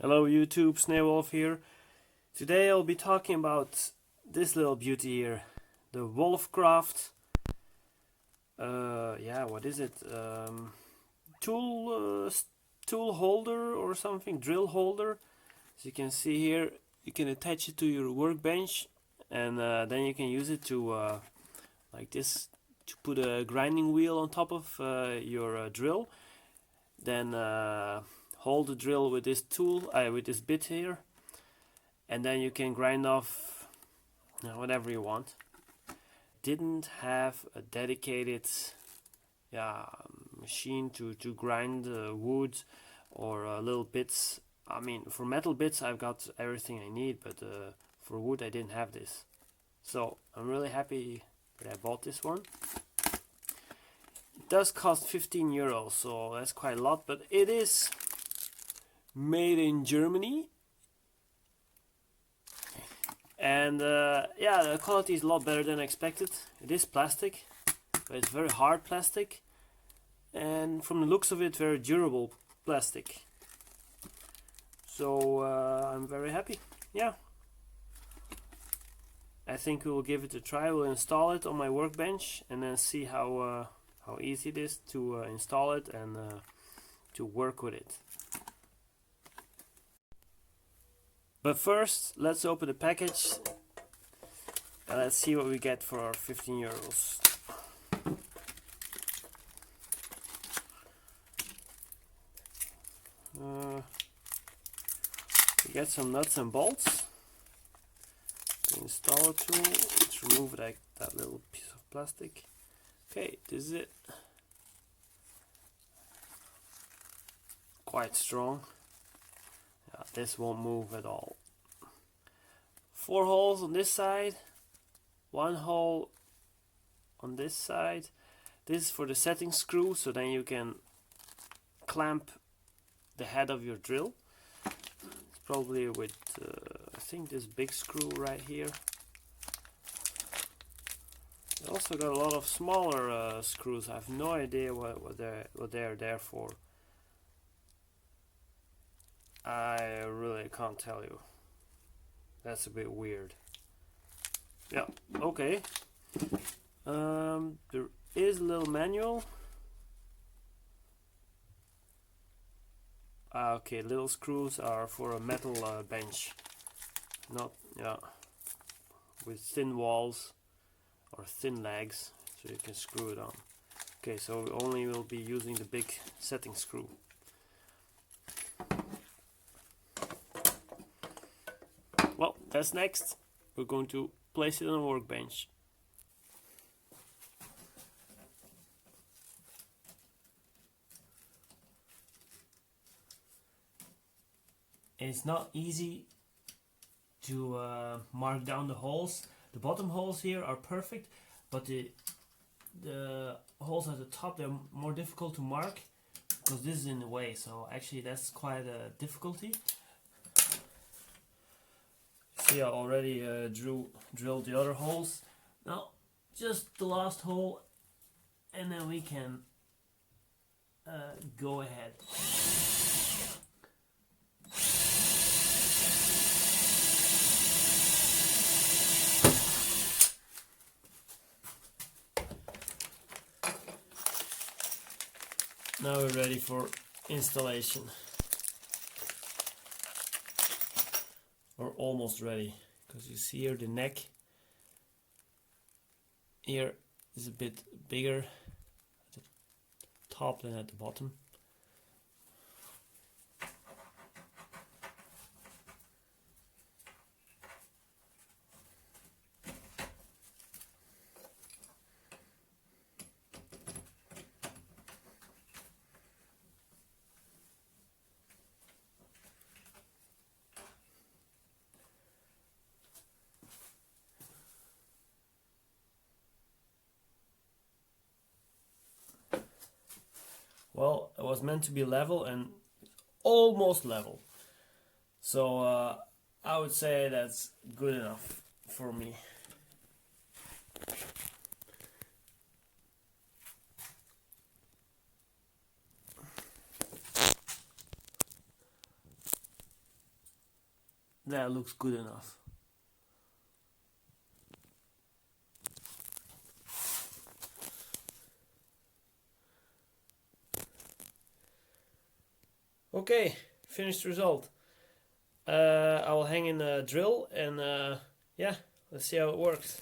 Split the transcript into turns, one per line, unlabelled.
Hello YouTube, Snailwolf here. Today I'll be talking about this little beauty here, the Wolfcraft. What is it? Tool holder or something, drill holder. As you can see here, you can attach it to your workbench, and then you can use it to like this, to put a grinding wheel on top of your drill. Then hold the drill with this tool, with this bit here, and then you can grind off whatever you want. Didn't have a dedicated machine to grind wood or little bits. I mean, for metal bits I've got everything I need, but for wood I didn't have this. So I'm really happy that I bought this one. It does cost 15 euros, so that's quite a lot, but it is made in Germany, and the quality is a lot better than expected. It is plastic, but it's very hard plastic, and from the looks of it, very durable plastic. So I'm very happy. I think we will give it a try. We'll install it on my workbench and then see how easy it is to install it and to work with it. But first, let's open the package and let's see what we get for our 15 euros. We get some nuts and bolts, the installer tool. Let's remove that little piece of plastic. Okay, this is it. Quite strong. This won't move at all. 4 holes on this side, 1 hole on this side. This is for the setting screw, so then you can clamp the head of your drill. It's probably with I think this big screw right here. I also got a lot of smaller screws. I have no idea what they're there for. I really can't tell you. That's a bit weird. Yeah, okay. There is a little manual. Okay, little screws are for a metal bench. With thin walls or thin legs, so you can screw it on. Okay, so we only will be using the big setting screw. Well, that's next. We're going to place it on a workbench. It's not easy to mark down the holes. The bottom holes here are perfect, but the holes at the top, they're more difficult to mark because this is in the way. So actually that's quite a difficulty. See, I already drilled the other holes. Now just the last hole, and then we can go ahead. Now we're ready for installation. We're almost ready, because you see here the neck here is a bit bigger at the top than at the bottom. Well, it was meant to be level and almost level. So I would say that's good enough for me. that looks good enough. Okay, finished result. I will hang in a drill and yeah, let's see how it works.